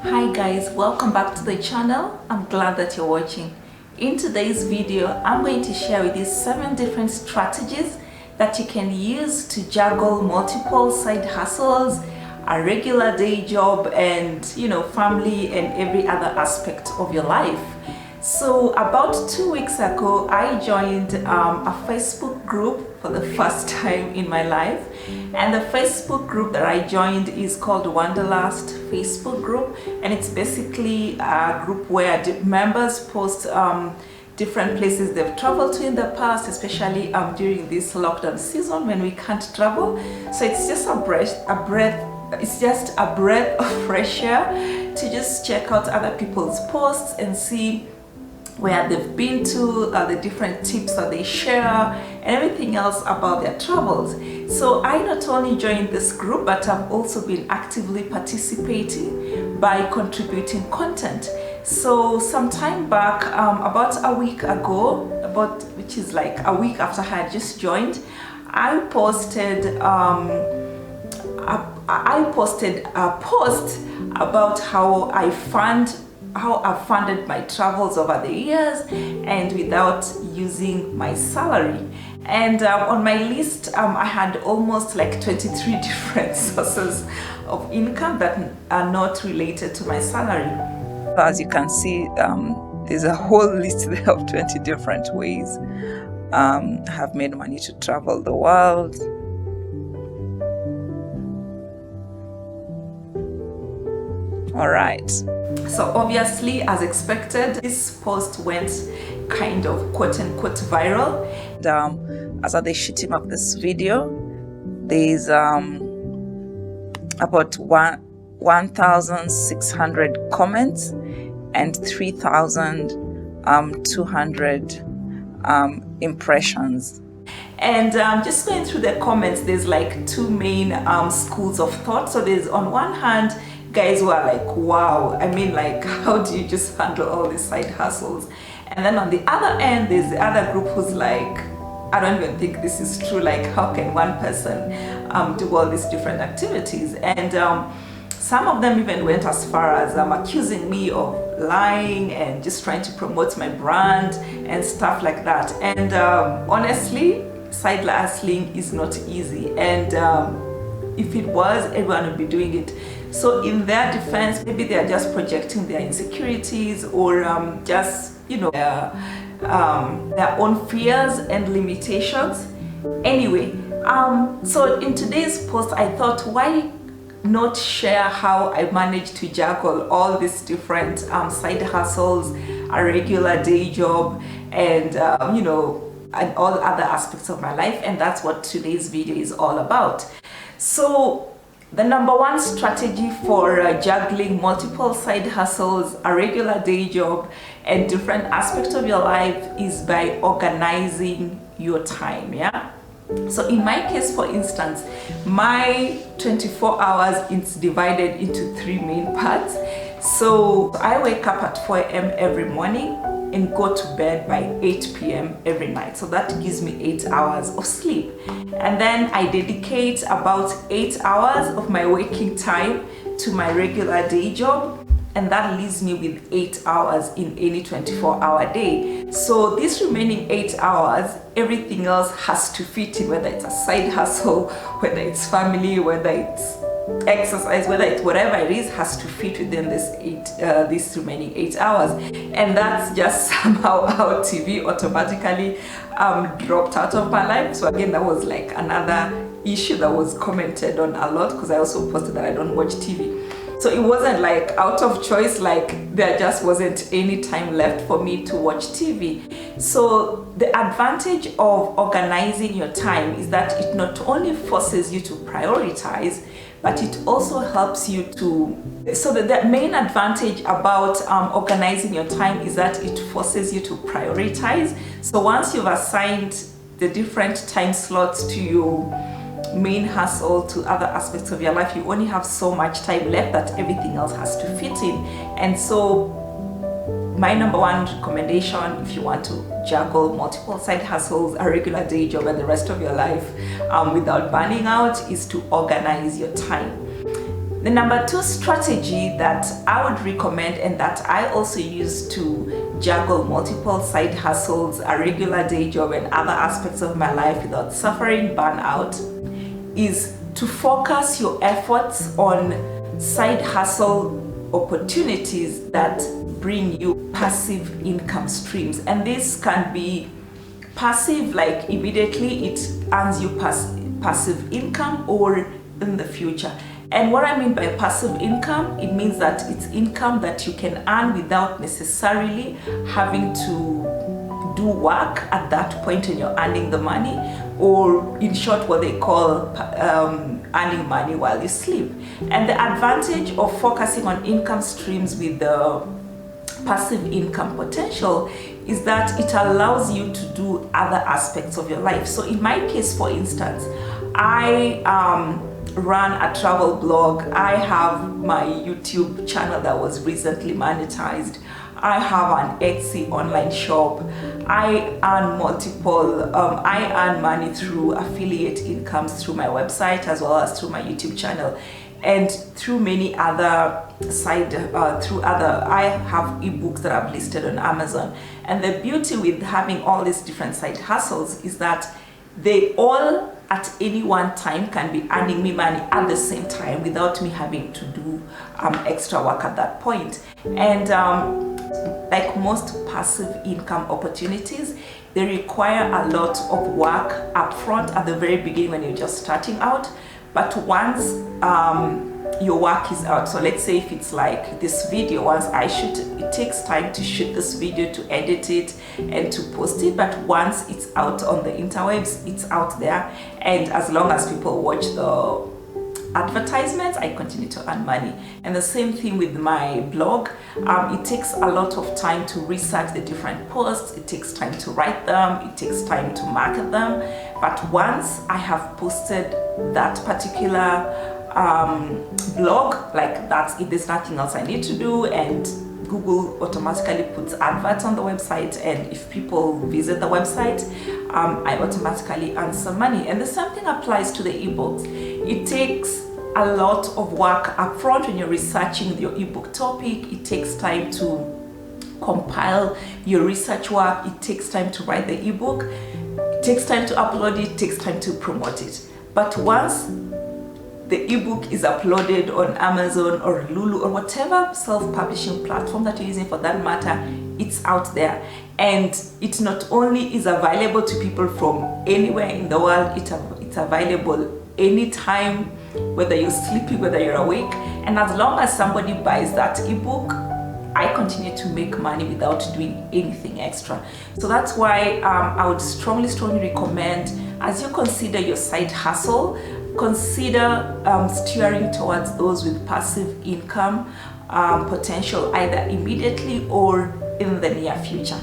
Hi guys, welcome back to the channel. I'm glad that you're watching. In today's video, I'm going to share with you 7 different strategies that you can use to juggle multiple side hustles, a regular day job, and family and every other aspect of your life. So about 2 weeks ago, I joined a Facebook group for the first time in my life. And the Facebook group that I joined is called Wanderlust Facebook group. And it's basically a group where the members post different places they've traveled to in the past, especially during this lockdown season when we can't travel. So it's just it's just a breath of fresh air to just check out other people's posts and see where they've been to, the different tips that they share, and everything else about their travels. So I not only joined this group, but I've also been actively participating by contributing content. So some time back, about a week ago, which is like a week after I had just joined, I posted a post about how I've funded my travels over the years and without using my salary. And on my list, I had almost like 23 different sources of income that are not related to my salary. As you can see, there's a whole list there of 20 different ways I have made money to travel the world. All right. So obviously, as expected, this post went kind of quote-unquote viral. And, as of the shooting of this video, there's about 1,600 comments and 3,200 impressions. And just going through the comments, there's like 2 main schools of thought. So there's, on one hand, guys who are like, wow, I mean, like, how do you just handle all these side hustles? And then on the other end, there's the other group who's like, I don't even think this is true. Like, how can one person do all these different activities? And some of them even went as far as accusing me of lying and just trying to promote my brand and stuff like that. And honestly, side hustling is not easy. And if it was, everyone would be doing it. So in their defense, maybe they are just projecting their insecurities or just, their own fears and limitations. Anyway, so in today's post, I thought, why not share how I managed to juggle all these different side hustles, a regular day job, and, and all other aspects of my life. And that's what today's video is all about. So the number 1 strategy for juggling multiple side hustles, a regular day job, and different aspects of your life is by organizing your time, yeah? So in my case, for instance, my 24 hours is divided into 3 main parts. So I wake up at 4 a.m. every morning and go to bed by 8 p.m. every night. So that gives me 8 hours of sleep. And then I dedicate about 8 hours of my waking time to my regular day job. And that leaves me with 8 hours in any 24-hour day. So this remaining 8 hours, everything else has to fit in, whether it's a side hustle, whether it's family, whether it's exercise, whether it's whatever it is, has to fit within this remaining 8 hours. And that's just somehow how TV automatically dropped out of my life. So again, that was like another issue that was commented on a lot, because I also posted that I don't watch TV. So it wasn't like out of choice, like there just wasn't any time left for me to watch TV. So the advantage of organizing your time is that it not only forces you to prioritize, but it also helps you to, so the main advantage about organizing your time is that it forces you to prioritize. So once you've assigned the different time slots to your main hustle, to other aspects of your life, you only have so much time left that everything else has to fit in. And so my number 1 recommendation, if you want to juggle multiple side hustles, a regular day job, and the rest of your life without burning out, is to organize your time. The number 2 strategy that I would recommend and that I also use to juggle multiple side hustles, a regular day job, and other aspects of my life without suffering burnout is to focus your efforts on side hustle opportunities that bring you passive income streams. And this can be passive, like immediately it earns you passive income, or in the future. And what I mean by passive income, it means that it's income that you can earn without necessarily having to do work at that point when you're earning the money, or in short what they call earning money while you sleep. And the advantage of focusing on income streams with the passive income potential is that it allows you to do other aspects of your life. So in my case, for instance, I run a travel blog. I have my YouTube channel that was recently monetized. I have an Etsy online shop. I earn I earn money through affiliate incomes through my website as well as through my YouTube channel, and through many other I have ebooks that I've listed on Amazon. And the beauty with having all these different side hustles is that they all at any one time can be earning me money at the same time without me having to do extra work at that point. And like most passive income opportunities, they require a lot of work upfront at the very beginning when you're just starting out. But once your work is out, so let's say if it's like this video, once I shoot, it takes time to shoot this video, to edit it and to post it, but once it's out on the interwebs, it's out there, and as long as people watch the advertisements, I continue to earn money. And the same thing with my blog. It takes a lot of time to research the different posts, it takes time to write them, it takes time to market them, but once I have posted that particular blog, like that's it, there's nothing else I need to do, and Google automatically puts adverts on the website, and if people visit the website, I automatically earn some money. And the same thing applies to the ebooks. It takes a lot of work upfront when you're researching your ebook topic. It takes time to compile your research work, it takes time to write the ebook, it takes time to upload it, takes time to promote it. But once the ebook is uploaded on Amazon or Lulu or whatever self-publishing platform that you're using for that matter, it's out there. And it not only is available to people from anywhere in the world, it's available anytime, whether you're sleeping, whether you're awake. And as long as somebody buys that ebook, I continue to make money without doing anything extra. So that's why I would strongly recommend, as you consider your side hustle, consider steering towards those with passive income potential, either immediately or in the near future.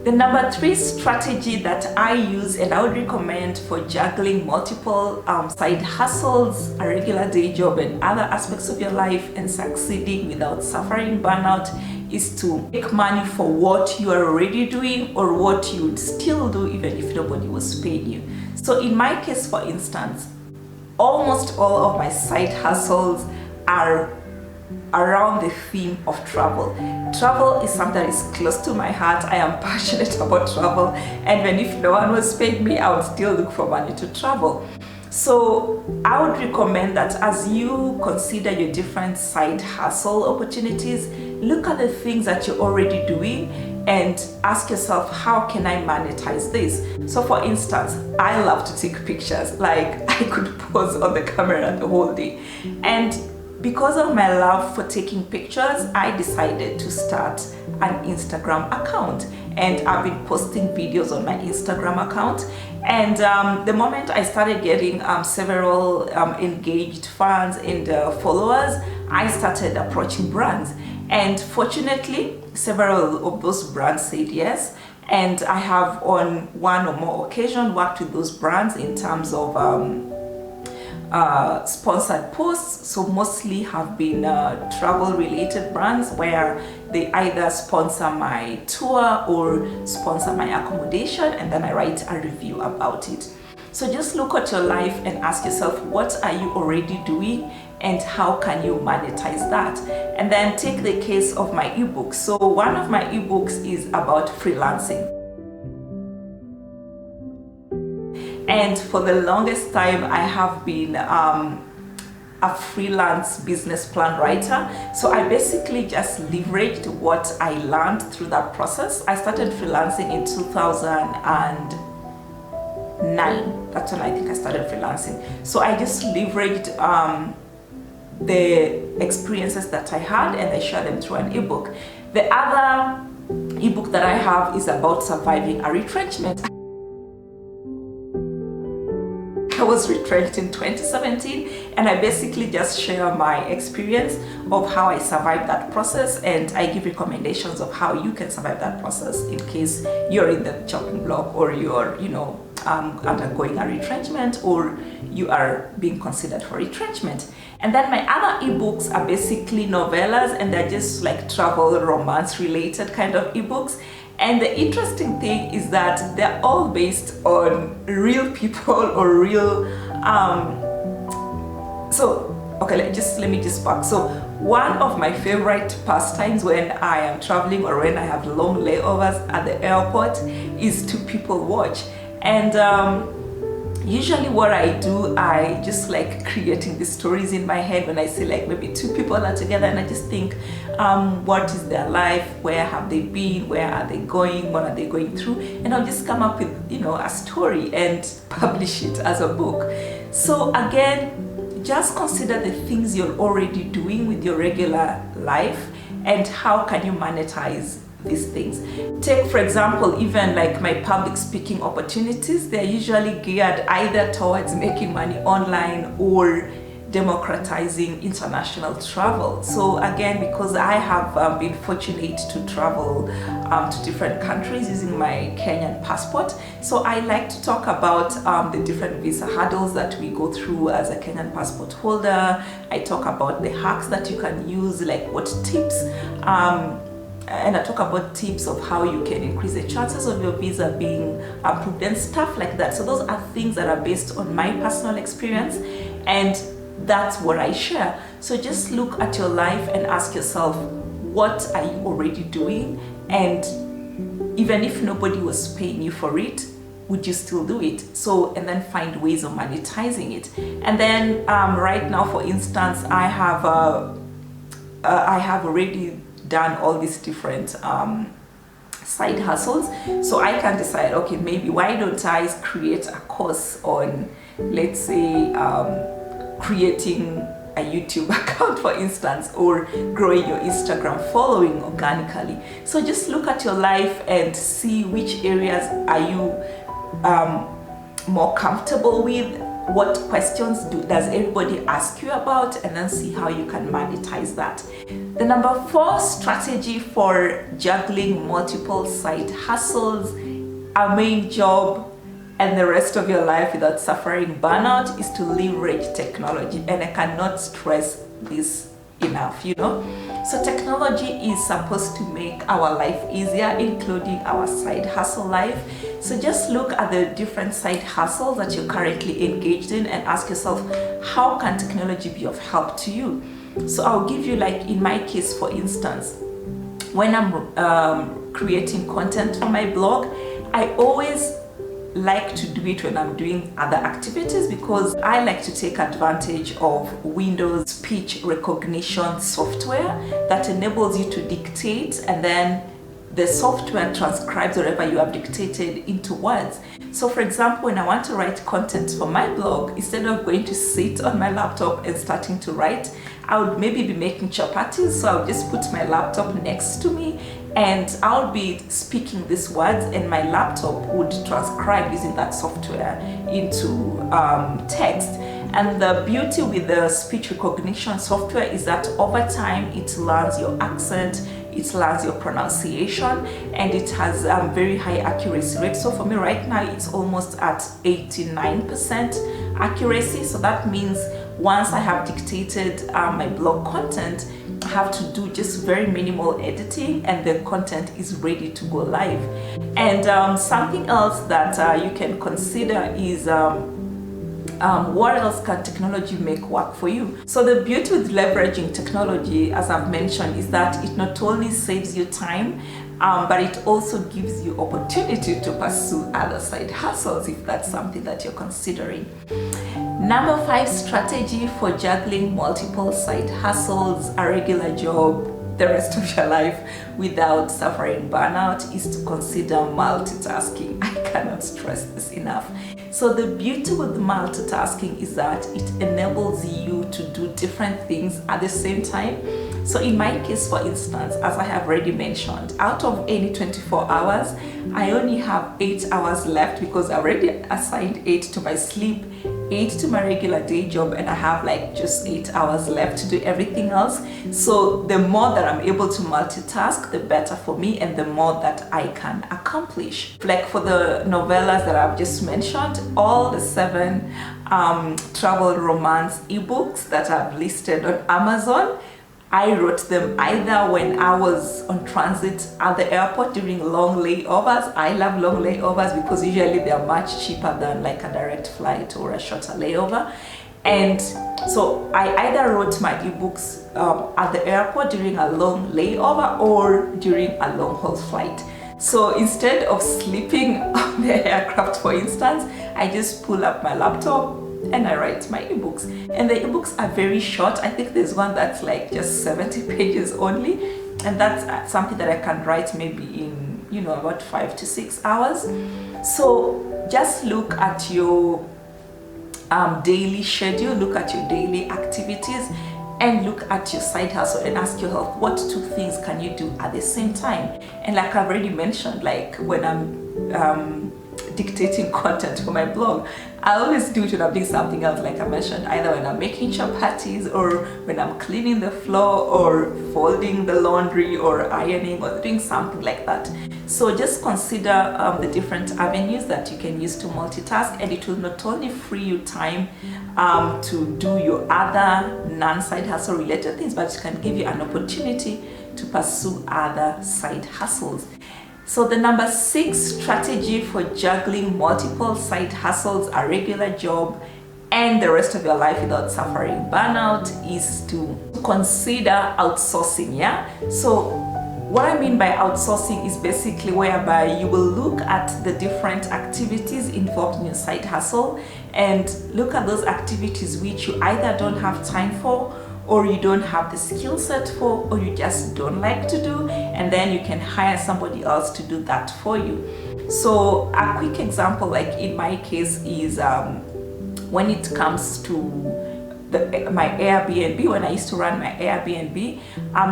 The number 3 strategy that I use and I would recommend for juggling multiple side hustles, a regular day job, and other aspects of your life and succeeding without suffering burnout is to make money for what you are already doing or what you would still do even if nobody was paying you. So in my case, for instance, almost all of my side hustles are around the theme of travel. Travel is something that is close to my heart. I am passionate about travel, and even if no one was paying me, I would still look for money to travel. So I would recommend that as you consider your different side hustle opportunities, look at the things that you're already doing and ask yourself, how can I monetize this? So for instance, I love to take pictures. Like, I could pose on the camera the whole day. And because of my love for taking pictures, I decided to start an Instagram account, and I've been posting videos on my Instagram account. And the moment I started getting several engaged fans and followers, I started approaching brands, and fortunately several of those brands said yes, and I have on one or more occasions worked with those brands in terms of sponsored posts. So mostly have been travel related brands where they either sponsor my tour or sponsor my accommodation, and then I write a review about it. So just look at your life and ask yourself, what are you already doing, and how can you monetize that. And then take the case of my ebooks. So one of my ebooks is about freelancing. And for the longest time, I have been a freelance business plan writer. So I basically just leveraged what I learned through that process. I started freelancing in 2009. That's when I think I started freelancing. So I just leveraged the experiences that I had and I shared them through an ebook. The other ebook that I have is about surviving a retrenchment. I was retrenched in 2017, and I basically just share my experience of how I survived that process, and I give recommendations of how you can survive that process in case you're in the chopping block, or you're undergoing a retrenchment, or you are being considered for retrenchment. And then my other ebooks are basically novellas, and they're just like travel romance related kind of ebooks. And the interesting thing is that they're all based on real people or real let me just back. So one of my favorite pastimes when I am traveling or when I have long layovers at the airport is to people watch. And usually what I do, I just like creating the stories in my head when I see like maybe two people are together, and I just think what is their life, where have they been, where are they going, what are they going through, and I'll just come up with a story and publish it as a book. So again, just consider the things you're already doing with your regular life and how can you monetize these things. Take for example, even like my public speaking opportunities, they're usually geared either towards making money online or democratizing international travel. So again, because I have been fortunate to travel to different countries using my Kenyan passport, so I like to talk about the different visa hurdles that we go through as a Kenyan passport holder. I talk about the hacks that you can use, like what tips, and I talk about tips of how you can increase the chances of your visa being approved and stuff like that. So those are things that are based on my personal experience, and that's what I share. So just look at your life and ask yourself, what are you already doing? And even if nobody was paying you for it, would you still do it? So, and then find ways of monetizing it. And then right now, for instance, I have already done all these different side hustles. So I can decide, okay, maybe why don't I create a course on, let's say, creating a YouTube account, for instance, or growing your Instagram following organically. So just look at your life and see which areas are you more comfortable with, what questions does everybody ask you about, and then see how you can monetize that. The number 4 strategy for juggling multiple side hustles, a main job, and the rest of your life without suffering burnout is to leverage technology. And I cannot stress this enough, So technology is supposed to make our life easier, including our side hustle life. So just look at the different side hustles that you're currently engaged in and ask yourself, how can technology be of help to you? So I'll give you, like in my case, for instance, when I'm creating content for my blog, I always like to do it when I'm doing other activities, because I like to take advantage of Windows speech recognition software that enables you to dictate, and then the software transcribes whatever you have dictated into words. So for example, when I want to write content for my blog, instead of going to sit on my laptop and starting to write, I would maybe be making chapatis, so I'll just put my laptop next to me and I'll be speaking these words, and my laptop would transcribe using that software into text. And the beauty with the speech recognition software is that over time it learns your accent, it learns your pronunciation, and it has very high accuracy rate. So for me right now, it's almost at 89% accuracy. So that means once I have dictated my blog content, I have to do just very minimal editing and the content is ready to go live. And something else that you can consider is what else can technology make work for you? So the beauty with leveraging technology, as I've mentioned, is that it not only saves you time, but it also gives you opportunity to pursue other side hustles if that's something that you're considering. Number 5 strategy for juggling multiple side hustles, a regular job, the rest of your life without suffering burnout is to consider multitasking. I cannot stress this enough. So the beauty with multitasking is that it enables you to do different things at the same time. So in my case, for instance, as I have already mentioned, out of any 24 hours, I only have 8 hours left because I already assigned 8 to my sleep, 8 to my regular day job, and I have like just 8 hours left to do everything else. So the more that I'm able to multitask, the better for me and the more that I can accomplish. Like for the novellas that I've just mentioned, all the 7 travel romance ebooks that I've listed on Amazon, I wrote them either when I was on transit at the airport during long layovers. I love long layovers because usually they are much cheaper than like a direct flight or a shorter layover. And so I either wrote my ebooks at the airport during a long layover or during a long haul flight. So instead of sleeping on the aircraft, for instance, I just pull up my laptop and I write my ebooks. And the ebooks are very short. I think there's one that's like just 70 pages only. And that's something that I can write maybe in, about 5 to 6 hours. So just look at your daily schedule, look at your daily activities, and look at your side hustle and ask yourself, what 2 things can you do at the same time? And like I've already mentioned, like when I'm dictating content for my blog, I always do it when I'm doing something else, like I mentioned, either when I'm making chapatis or when I'm cleaning the floor or folding the laundry or ironing or doing something like that. So just consider the different avenues that you can use to multitask, and it will not only free you time to do your other non-side hustle related things, but it can give you an opportunity to pursue other side hustles. So the number 6 strategy for juggling multiple side hustles, a regular job, and the rest of your life without suffering burnout is to consider outsourcing. So what I mean by outsourcing is basically whereby you will look at the different activities involved in your side hustle and look at those activities which you either don't have time for, or you don't have the skill set for, or you just don't like to do, and then you can hire somebody else to do that for you. So a quick example, like in my case, is when it comes to my Airbnb. When I used to run my Airbnb,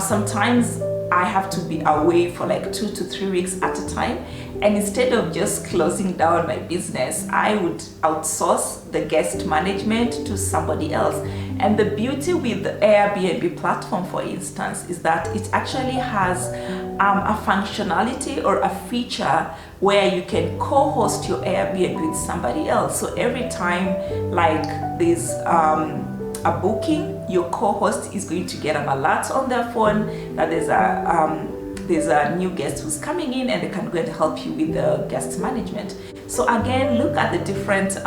sometimes I have to be away for like 2 to 3 weeks at a time, and instead of just closing down my business, I would outsource the guest management to somebody else. And the beauty with the Airbnb platform, for instance, is that it actually has a functionality or a feature where you can co-host your Airbnb with somebody else. So every time like there's a booking, your co-host is going to get an alert on their phone that there's a new guest who's coming in, and they can go and help you with the guest management. So again, look at the different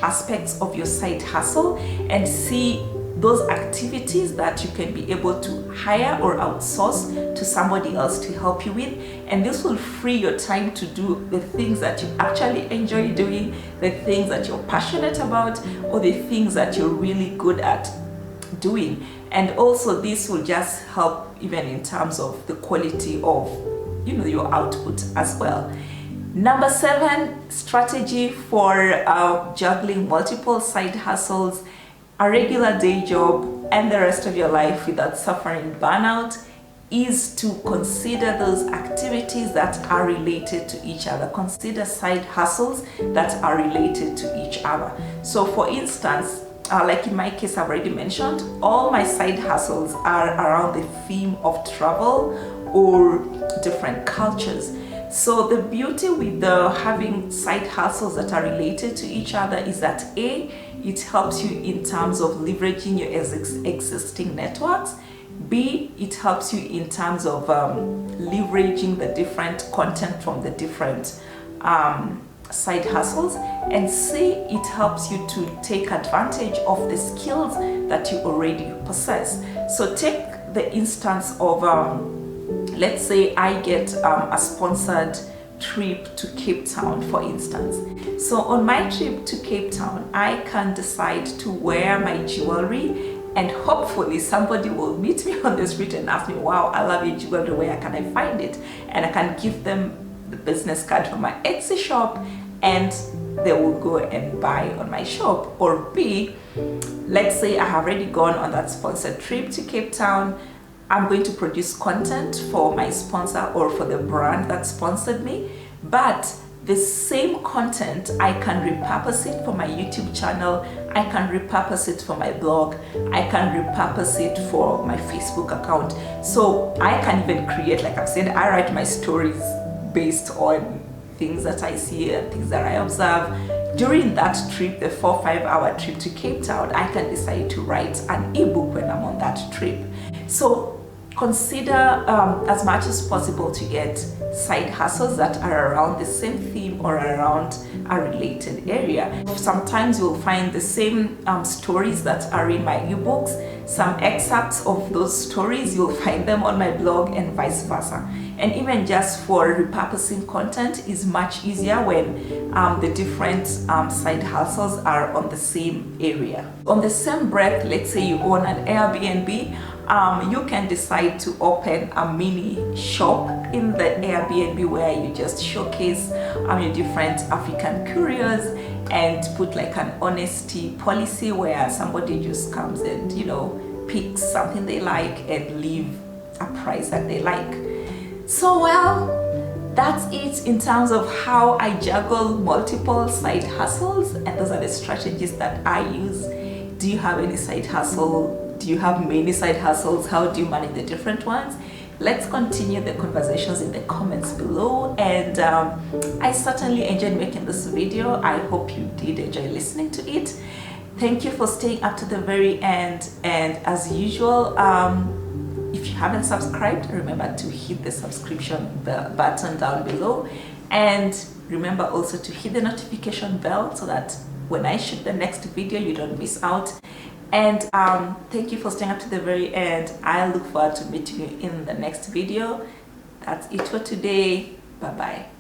aspects of your side hustle and see those activities that you can be able to hire or outsource to somebody else to help you with, and this will free your time to do the things that you actually enjoy doing, the things that you're passionate about, or the things that you're really good at doing. And also this will just help even in terms of the quality of your output as well. Number 7 strategy for juggling multiple side hustles, a regular day job, and the rest of your life without suffering burnout is to consider those activities that are related to each other. Consider side hustles that are related to each other. So for instance, like in my case, I've already mentioned, all my side hustles are around the theme of travel or different cultures. So the beauty with having side hustles that are related to each other is that A, it helps you in terms of leveraging your existing networks. B, it helps you in terms of leveraging the different content from the different side hustles and see it helps you to take advantage of the skills that you already possess. So take the instance of let's say I get a sponsored trip to Cape Town, for instance. So on my trip to Cape Town, I can decide to wear my jewelry, and hopefully somebody will meet me on the street and ask me, wow, I love your jewelry, where can I find it? And I can give them the business card from my Etsy shop, and they will go and buy on my shop. Or B, let's say I have already gone on that sponsored trip to Cape Town. I'm going to produce content for my sponsor or for the brand that sponsored me, but the same content, I can repurpose it for my YouTube channel, I can repurpose it for my blog, I can repurpose it for my Facebook account. So I can even create, like I've said, I write my stories based on things that I see and things that I observe. During that trip, the 4 or 5 hour trip to Cape Town, I can decide to write an ebook when I'm on that trip. So consider as much as possible to get side hustles that are around the same theme or around a related area. Sometimes you'll find the same stories that are in my ebooks, some excerpts of those stories, you'll find them on my blog and vice versa. And even just for repurposing content is much easier when the different side hustles are on the same area. On the same breath, let's say you own an Airbnb, you can decide to open a mini shop in the Airbnb where you just showcase your different African curios and put like an honesty policy where somebody just comes and, you know, picks something they like and leave a price that they like. So well, that's it in terms of how I juggle multiple side hustles, and those are the strategies that I use. Do you have any side hustle? Do you have many side hustles? How do you manage the different ones? Let's continue the conversations in the comments below. And I certainly enjoyed making this video. I hope you did enjoy listening to it. Thank you for staying up to the very end. And as usual, if you haven't subscribed, remember to hit the subscription button down below. And remember also to hit the notification bell so that when I shoot the next video, you don't miss out. And thank you for staying up to the very end. I look forward to meeting you in the next video. That's it for today. Bye bye.